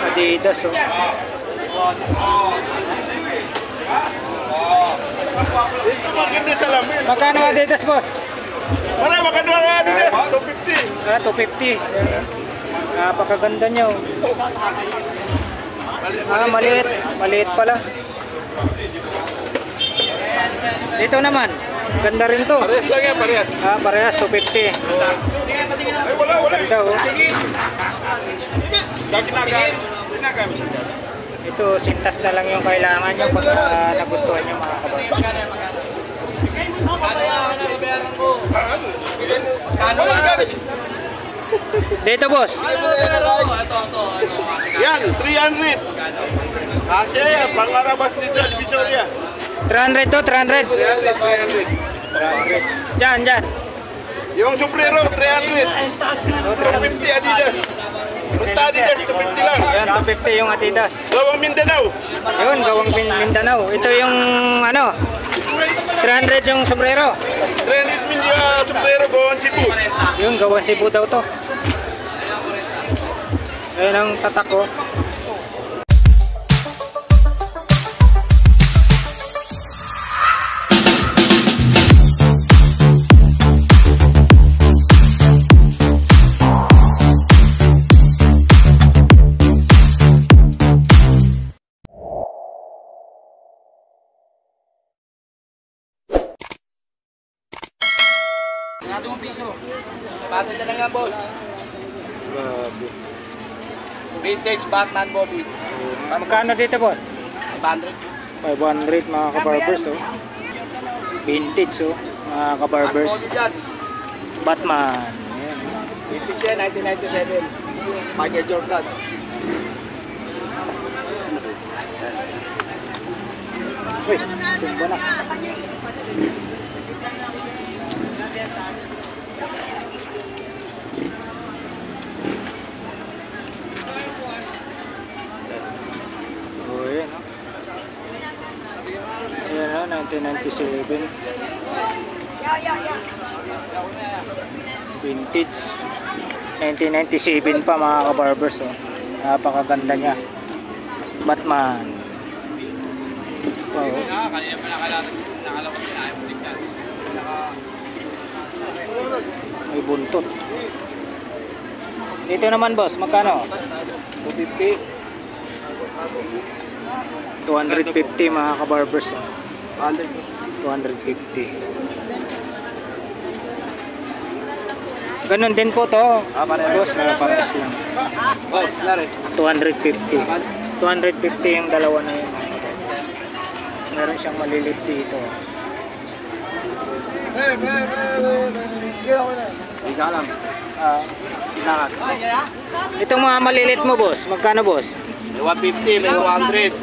Adidas, oh. Ito maganda sa lamin. Magkano Adidas, boss? Wala, maganda na Adidas. 250. Ah, 250. Napakaganda nyo. Ah, maliit. Maliit pala. Dito naman. Ganda rin to. Parehas lang yan, parehas. Ah, parehas. 250. Ay, wala. Ganda, oh. Ginagamit siya dyan. Ito, sintas na lang yung kailangan nyo pag nagustuhan nyo mga kabayan. Dito, boss. Yan, 300. Kasi yan, pangarabas din sa Divisoria. 300 to, 300. 300. 300. Diyan. Yung sombrero, 300. Oh, 250 Adidas. Basta Adidas, 250 lang. Yan, 250 yung Adidas. Gawang Mindanao. Yun, gawang Mindanao. Ito yung ano, 300 yung sombrero. 300 min yung sombrero, gawang Cebu. Yun, gawang Cebu daw to. Ayun ang tatak ko. Sinadong piso. Bago na lang yan, boss. Grabe. Vintage Batman Bobby. Magkano dito, boss? 500. 500 mga kabarbers, oh. Vintage, oh. Mga kabarbers. Batman. Ayan. Vintage yan, 1997. Michael Jordan. Uy, tumba na. Oh, yan, oh. Ayan, oh, 1997. Vintage. 1997 pa mga kabarbers, oh. Napakaganda niya. Batman. Wow. Kanina pa nakalabas na ayaw baliktad. May buntot. Dito naman, boss, magkano? 250. 250 mga kabarbers, oh. 100. 250. Ganun din po to. Boss, parehas lang. Oh, nari. 250. 250 yung dalawa na yun. Meron siyang malilit dito. Hindi ka alam. Ah, itong mga malilit mo, boss, magkano, boss? 150, may 200.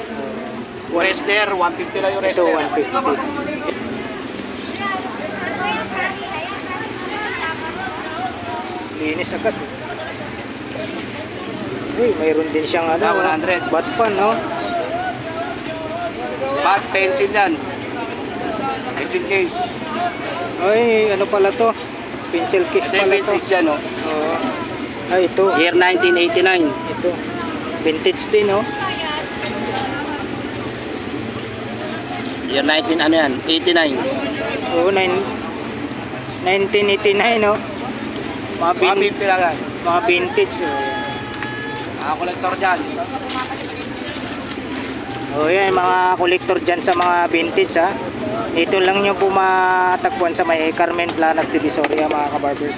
Wrestler, 150 lang yung Ito, wrestler. 150. Linis agad. Uy, mayroon din siyang ano, 100. bat pan, no? Back pencil yan. Pencil case. Ay, ano pala to? Pencil case Ito yung pala to. vintage yan, no? Oo. Ay, ito. Year 1989. Ito. Vintage din, no? Year 19, ano yan? 89. Oo, 1989, no? Mga, 150 lang yan. mga vintage, oh. Mga kolektor dyan. Oh, yan, mga kolektor dyan sa mga vintage, ha. Ito lang nyo po matagpuan sa may Carmen Planas Divisoria, mga kabarbers.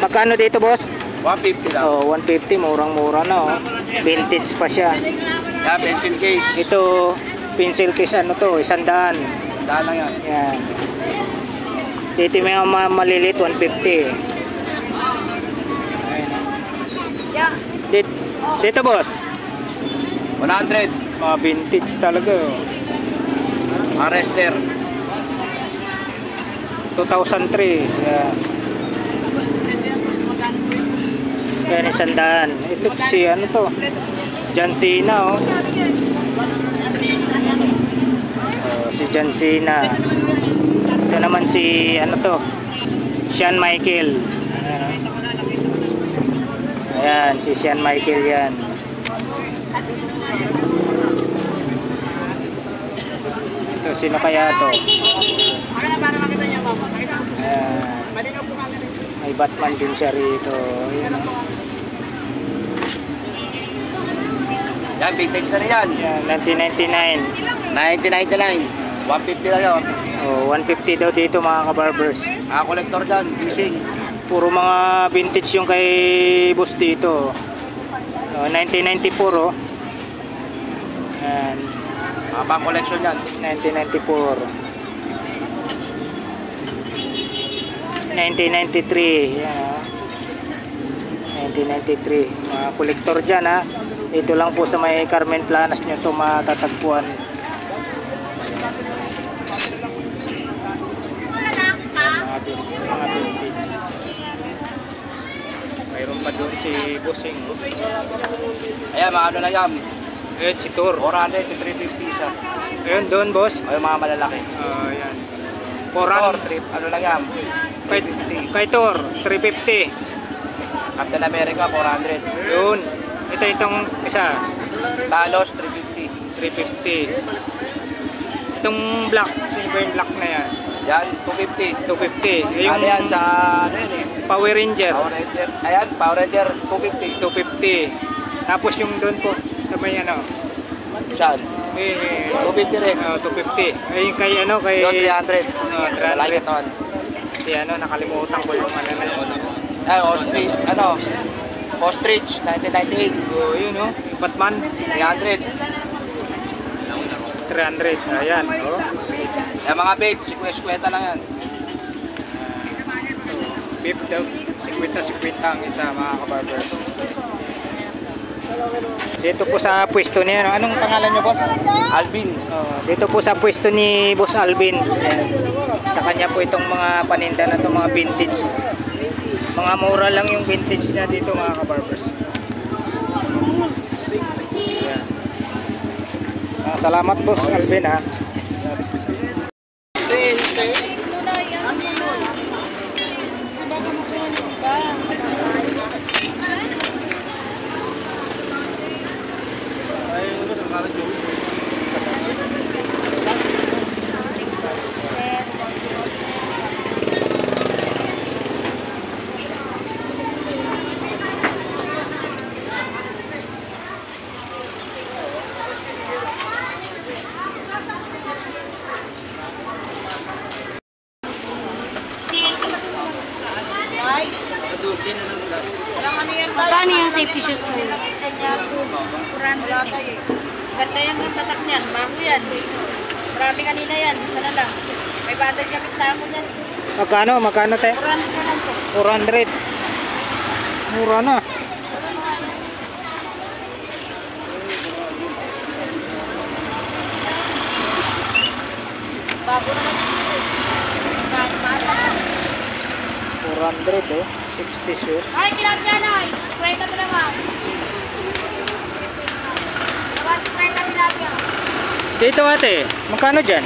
Magkano dito, boss? 150 lang. Oh, 150, murang-mura na, oh. Vintage pa siya. Yan, pencil case. Ito, pencil case, ano to, 100. Daan lang yan. Yan. Dito may mga malilit, 150. Ayan. Dito, boss. 100. Mga vintage talaga, oh. Mga wrestler. 2003. Yan. Yan, 100. Ito si ano to? John Cena, oh. Oh, si John Cena. Ito naman si ano to? Shawn Michael. Yan, si Sean Michael yan. Ito, sino kaya to? Ayan. May Batman din siya rito. Ayan. Yan, vintage na rin yan. Yan, 1999. 1999. 150 lang yun. Oh, 150 daw dito mga kabarbers. Collector dyan, fishing. Puro mga vintage yung kay boss dito. 1994 oh. Ayan, Pang collection yan. 1994. 1993. Yan, oh. 1993. Mga kolektor dyan ha. Ito lang po sa may Carmen Planas nyo ito matatagpuan. Mga vintage. Mayroon pa doon si Bossing. Ayan, mga ano na yan. Ayan si Thor. 400 to 350 isa. Ayun doon boss. Ay, mga malalaki. Ayan. Thor, 400. trip, ano lang yan. Kay Thor, 350. Captain America, 400. Yun. Itong isa, Talos, 350. 350. Itong black, sino ba yung black na yan? Yan, 250. 250. Yung Ano yan sa, ano yun eh. Power Ranger, Power Ranger. Ayan, Power Ranger, 250. 250. Tapos yung doon po, sa may ano, Saan? 250 rin. 250. Ay, kay ano, kay... Yun, 300. 300. Like ito. Si ano, nakalimutan ko yung ano na yun. Ay, Ostrich, ano, Ostrich, 1998. Oh, yun oh, yung Batman, 300. 300. Ayan, oh. Yung mga babe, 50 lang yan. Beef daw, 50-50 ang isa mga kabarbers. Dito po sa pwesto niya, no? Anong pangalan niyo boss? Alvin. Dito po sa pwesto ni Boss Alvin. Ayan. Sa kanya po itong mga paninda na to, mga vintage. Mga mura lang yung vintage niya dito mga kabarbers. Ayan. Salamat Boss Alvin ha. Magkano yung safety shoes mo? Kurang eh. Ganda yung tatak niyan. Bago yan. Marami kanina yan. Isa na lang. May battery kapit sa ako niyan. Magkano te? 400 na lang po. 400. Mura na. Bago na lang. 400 oh. 60 shoes. Ay, kilang yan ay. Kwenta na naman. Kwenta tilapia. Dito ate, magkano dyan?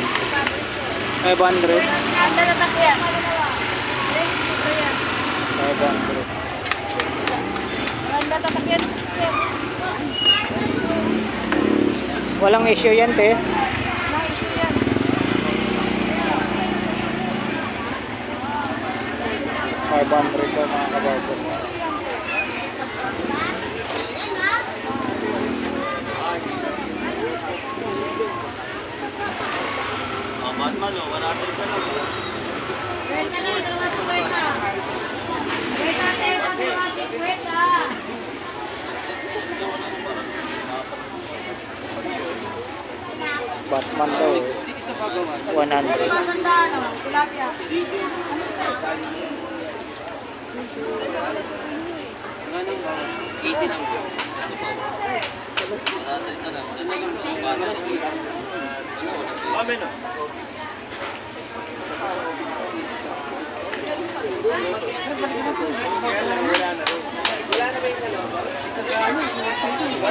500. Ganda na tako yan. 500. Ganda tatak yan. Walang issue yan te. May issue yan. $500 daw mga kabarbers. Batman, 100 ka na. Kwenta na. Kwenta. Kwenta te. Kwenta. Batman daw 100. Tilapia.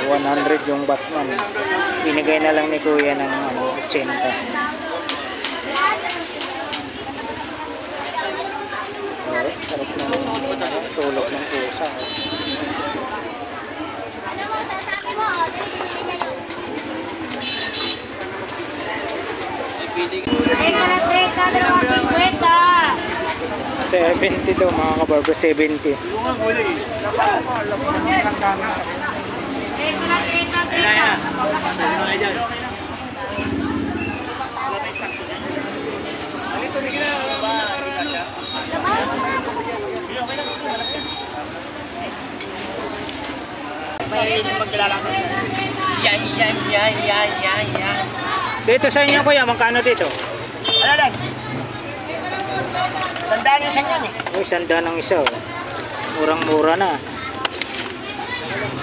$100 yung Batman. Binigay na lang ni Kuya ng 80. Sarap ng tulog ng pusa. 70 daw mga kabarbers, 70. Dito sa inyo kuya, magkano dito? Ano lang? Sandaan yung sangyan eh. Uy, sandaan ang isa oh. Murang-mura na.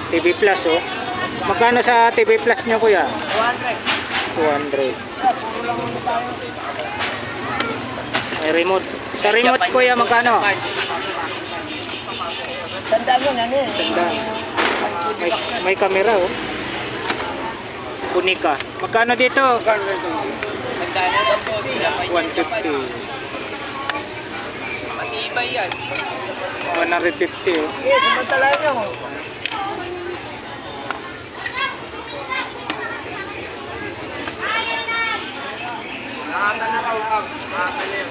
TV Plus oh. Magkano sa TV Plus nyo kuya? 200. May remote. Sa remote kuya, magkano? Sandaan yun, ano yun? Sandaan. May camera oh. Unika. Magkano dito? 150. Matibay yan. 150 oh. Sige, samantala nyo.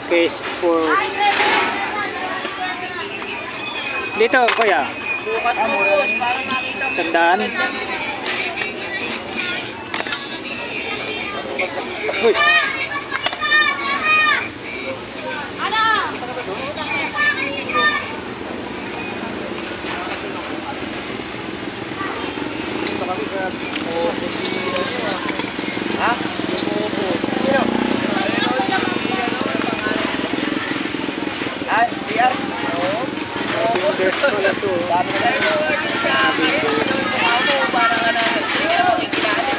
Case for dito kuya. Sukat mo boss, para makita mo. Sandaan. Uy. Ha? Sino? Ah, PR? Oo. Fingers pala to. Dami na lang. Parang ano, hindi na makikilala.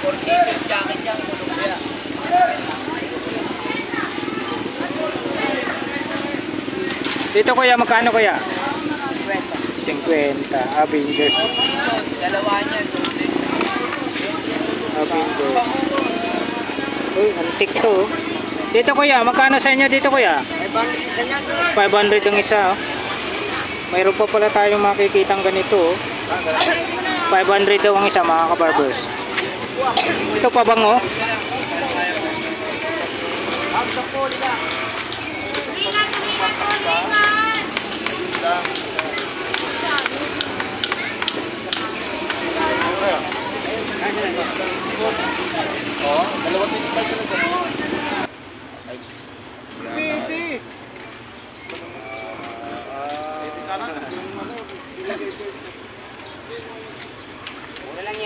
Portable jacket yan, Columbia. Dito kuya, magkano kuya? 50. 50. Avengers. Season, dalawa niyan. Avengers. Uy, antik to oh. Dito kuya, magkano sa inyo dito kuya? May bandit isa niyan. 500 ang isa oh. Mayroon pa pala tayong makikitang ganito oh. 500 daw ang isa mga kabarbers. Ito pa bang oh?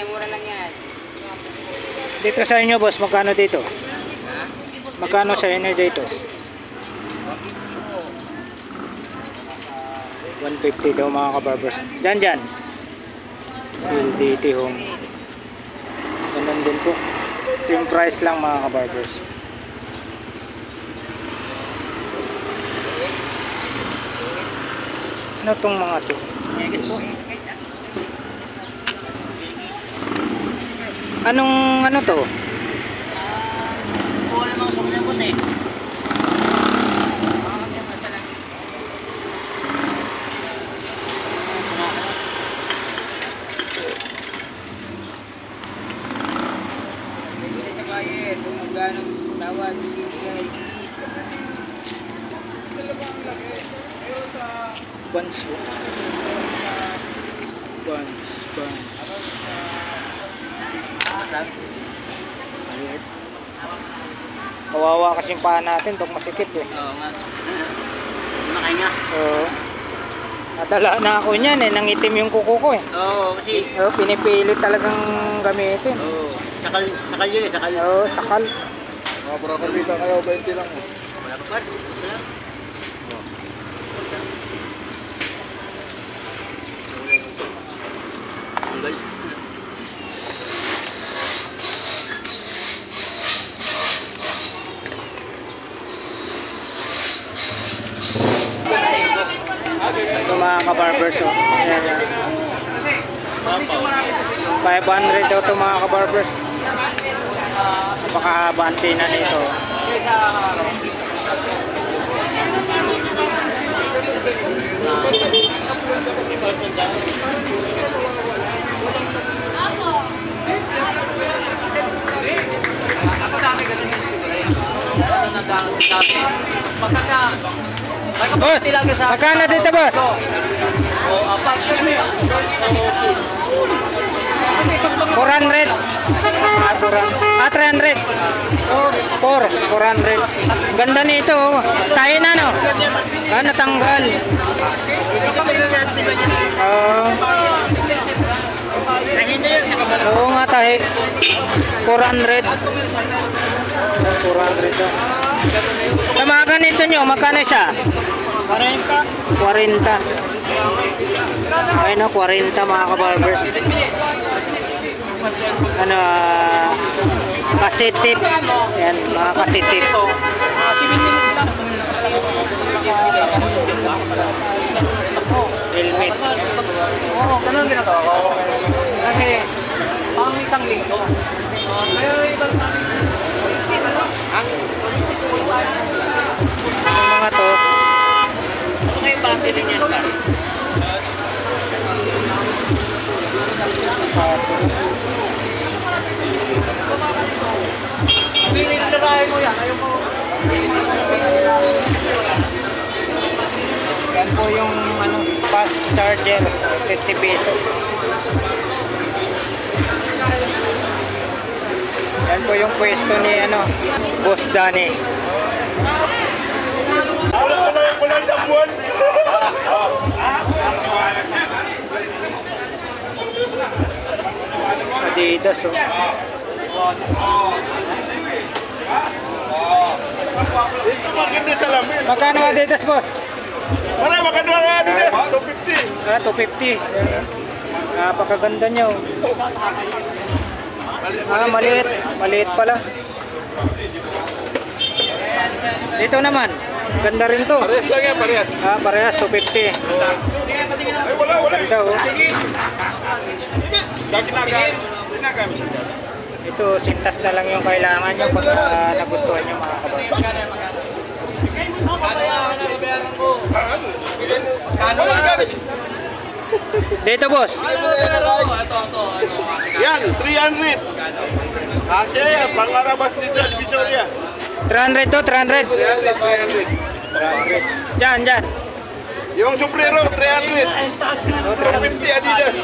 Mura lang yan. Dito sa inyo boss, magkano dito? Magkano sa inyo dito? 150 daw mga kabarbers. Dyan. LDT home. Ganun din po. Same price lang mga kabarbers. Ano tong mga to? Anong ano to? Wala mga sa kanya boss eh. Tawad, ibigay. Buns po. Buns. Ayan. Kawawa kasi yung paa natin pag masikip eh. Oo nga. Makahinga. Oo. Nadala na ako niyan eh, nangitim yung kuko ko eh. Oo, kasi... Oo, pinipilit talagang gamitin. Oo. Sakal yun eh, sakal. Oo, sakal. Mga brakalita kayo, 20 lang. Wala pa pa. Gusto lang. Tanggal. Ito mga kabarbers oh. Ayan, yan. 500 daw ito mga kabarbers. Napakahaba ang tina nito. Ako dami ganun yung figure. Ano na dami. Pagkaka Boss, magkano dito, boss? $400. 300. 400. Ganda nito. Oh. Tayo na, no? Natanggal. Oo nga, tayo. 400. 400 to. Sa mga ganito nyo, magkano siya? 40. Ayun, no, 40 mga kabarbers. Ano, kasetip. Yan, mga kasetip. Helmet. Oo, ganun ginagawa ko. Kasi, pang isang linggo. Kaya ibang Yung mga to. ano kayo parang titingin yan pa? Pinilarahin mo yan. Ayaw mo. Yan po yung ano, fast charger, 50 pesos. Yan po yung pwesto ni ano, Boss Danny. Wala sa buwan. Adidas, oh. Ito maganda sa lamin. Magkano Adidas, boss? Wala, maganda nga Adidas. 250. 250. Napakaganda nyo. Maliit. Maliit pala. Dito naman. Ganda rin to. Parehas lang yan, parehas. Parehas, 250. Ay, wala. Ganda, oh. Ginagamit siya. Ito, sintas na lang yung kailangan nyo pag nagustuhan nyo mga kababayan. Dito, boss. Yan, 300. Kasi yan, pangarabas din sa Divisoria. 300 to, 300. 300. Diyan. Yung sombrero, 300. Oh, 300. 250 Adidas.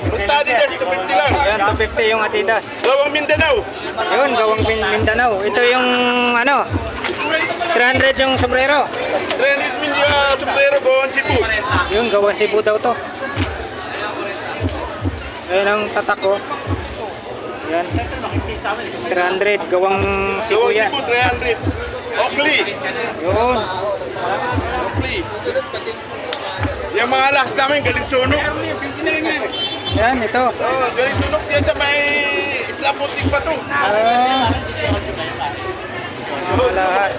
Basta Adidas, 250 lang. Yan, 250 yung Adidas. Gawang Mindanao. Yun, gawang Mindanao. Ito yung ano, 300 yung sombrero. 300 yung sombrero, gawang Cebu. Yung gawang Cebu daw to. Ayan ang tatak ko. Yan. 300, gawang Cebu Gawang yan. Cebu, 300. Oakley. Yun. Oakley. Yung mga last namin, galing sunog. Yan, ito. Galing sunog yan sa may Isla Putik pa to. Mga lahas.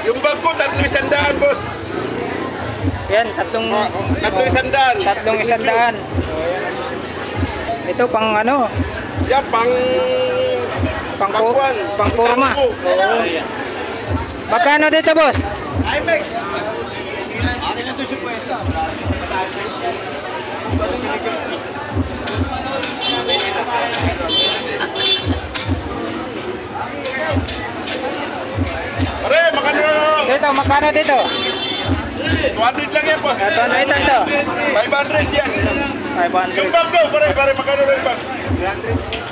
Yung bag ko, 300, boss. Yan, tatlong 300. 100. Ito pang ano, Yan, pangkuan. pangporma. Pangko. Oo. Magkano dito, boss? IMAX. Akin na ito 50. Pare, Dito, magkano dito? 200 lang yan, boss. Ito, ito. 500 yan. 500. Yung bag daw, pare, magkano na yung bag?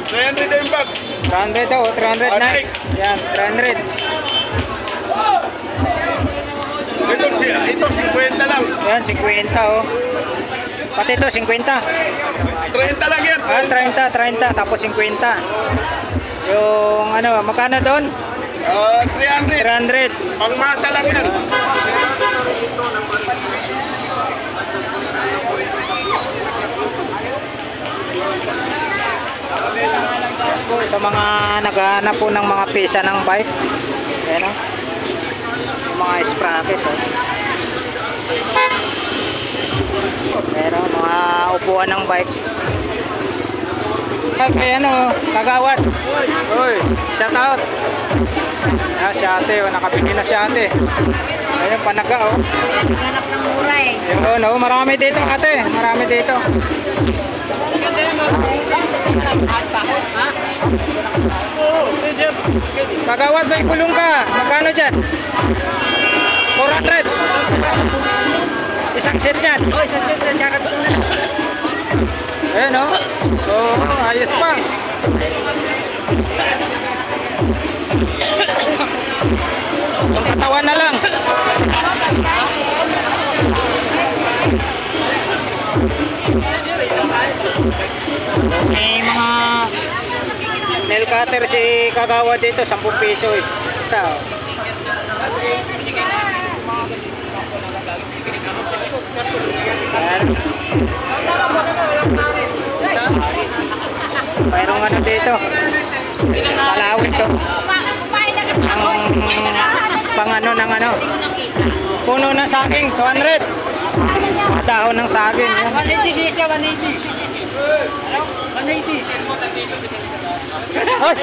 300 na yung bag. 300 daw, 300 na. Yan, 300. Ito 50 lang. Yan, 50 oh. Pati ito, 50. 30 lang yan. 30, tapos 50. Yung ano, magkano doon? 300. 300. Pangmasa lang yan. Po, sa mga naghahanap po ng mga pisa ng bike. Ayan oh. Yung mga sprocket oh. Ayan oh, mga upuan ng bike. Kaya ano, kagawad. Uy, shout out. Si ate, oh, nakabili na si ate. Ayun, panaga oh. Hanap ng mura eh. Yun, oh, marami dito ate, marami dito. Kagawad, may kulong ka. Magkano dyan? 400. Isang set yan. Ayan o. Oh, ayos pa. Ang katawan na lang. May mga nail cutter si Kagawad dito, 10 piso eh. Isa oh. Ayan. Mayroong ano dito. Palawit to. Ang pang ano ng ano. Puno ng saging, 200. Dahon ng saging. 180 siya, 180. 180. Hoy.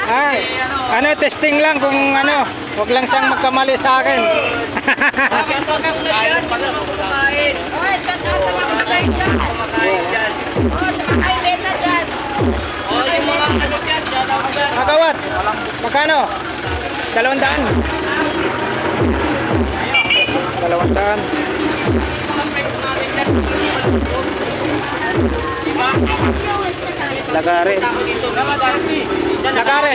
Ay, ano, testing lang kung ano, wag lang siyang magkamali sa akin. Kagawad, magkano? 200. 200. Lagare. Lagare.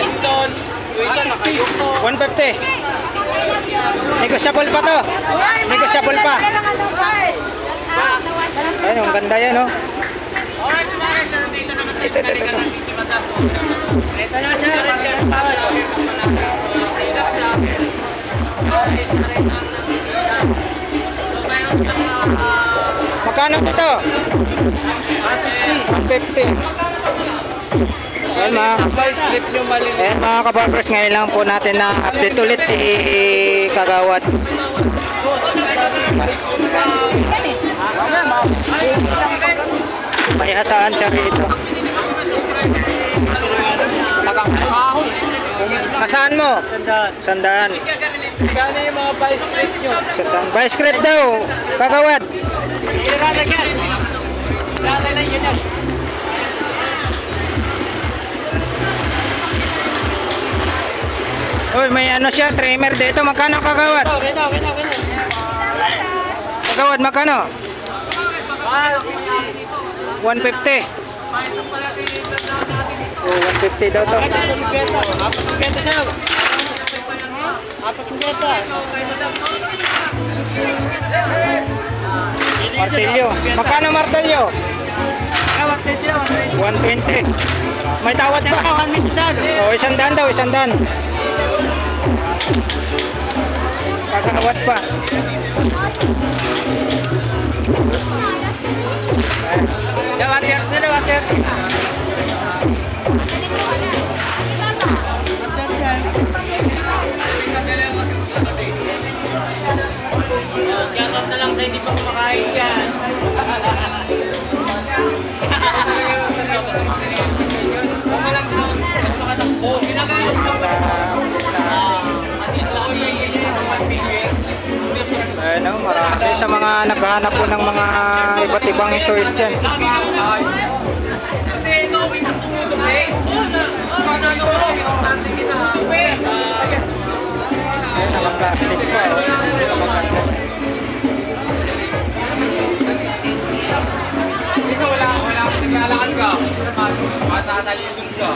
150. Negosyable pa to. Negosyable pa. Ayun, ang ganda yan, oh. Ito. Magkano dito? 150. Ayan mga kabarbers, ngayon lang po natin na update ulit si Kagawad. May hasaan siya rito. Hasaan mo? Sandaan. Kano yung mga vice grip nyo? Sandaan. Vice grip daw, Kagawad. Uy, may ano siya, trimmer dito. Magkano, Kagawad? Kagawad, magkano? 150. Oh, 150 daw to. Martilyo. Magkano martilyo? 120. May tawad pa? Oh, 100 daw, 100. Kagawad pa. Shoutout na lang sa hindi pa kumakain yan. Ayun, marami sa mga naghahanap po ng mga iba't ibang toys dyan. Ayun, naka-plastic pa. Dito wala akong naglalakad ka. Matatalisun ka.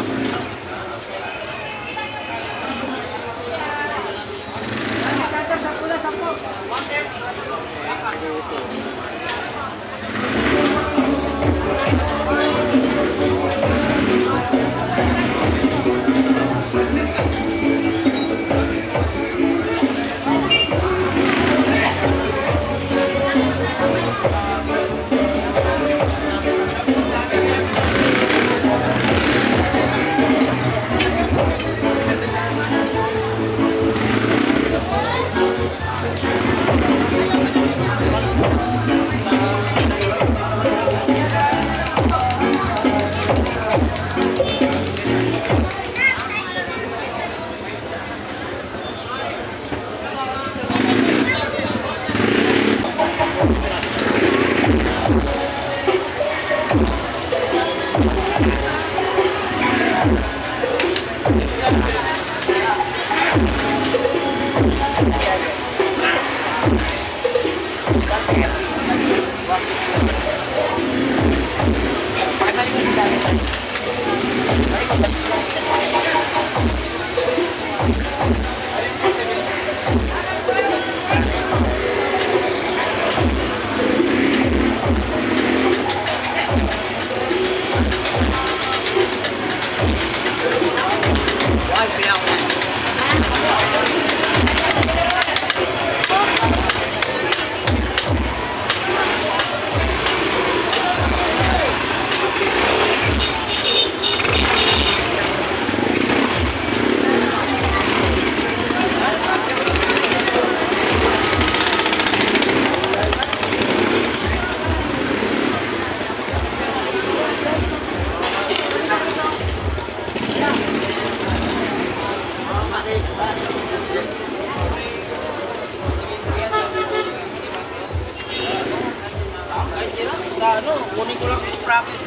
Kunin ko lang yung bracket.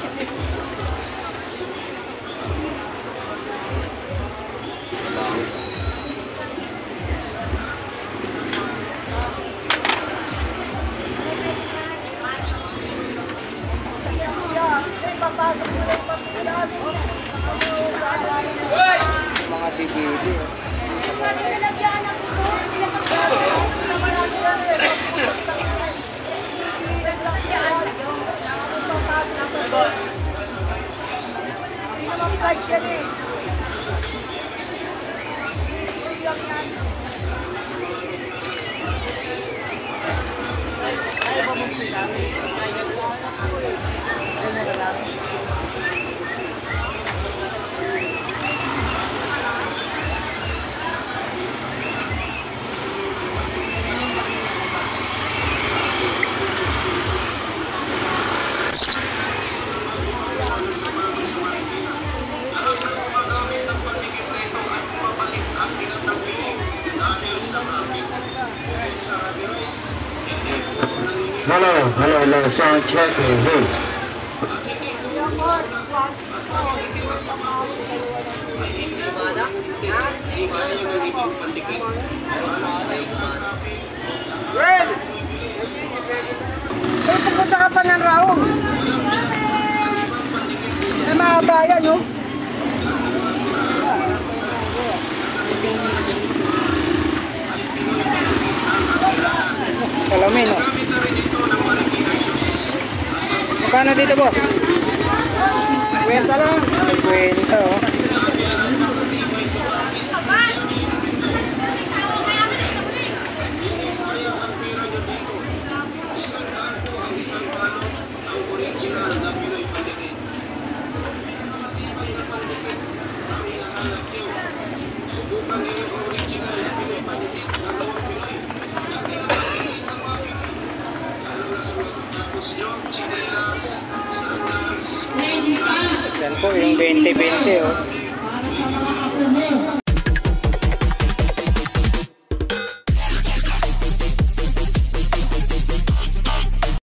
Mga DVD. Hello, sound check, hey. So, pupunta ka pa ng Raong. Na mahaba yan, no? Salamin, no? Magkano dito, boss? Kwenta lang. 50, oh. Yan po, yung 20-20, oh.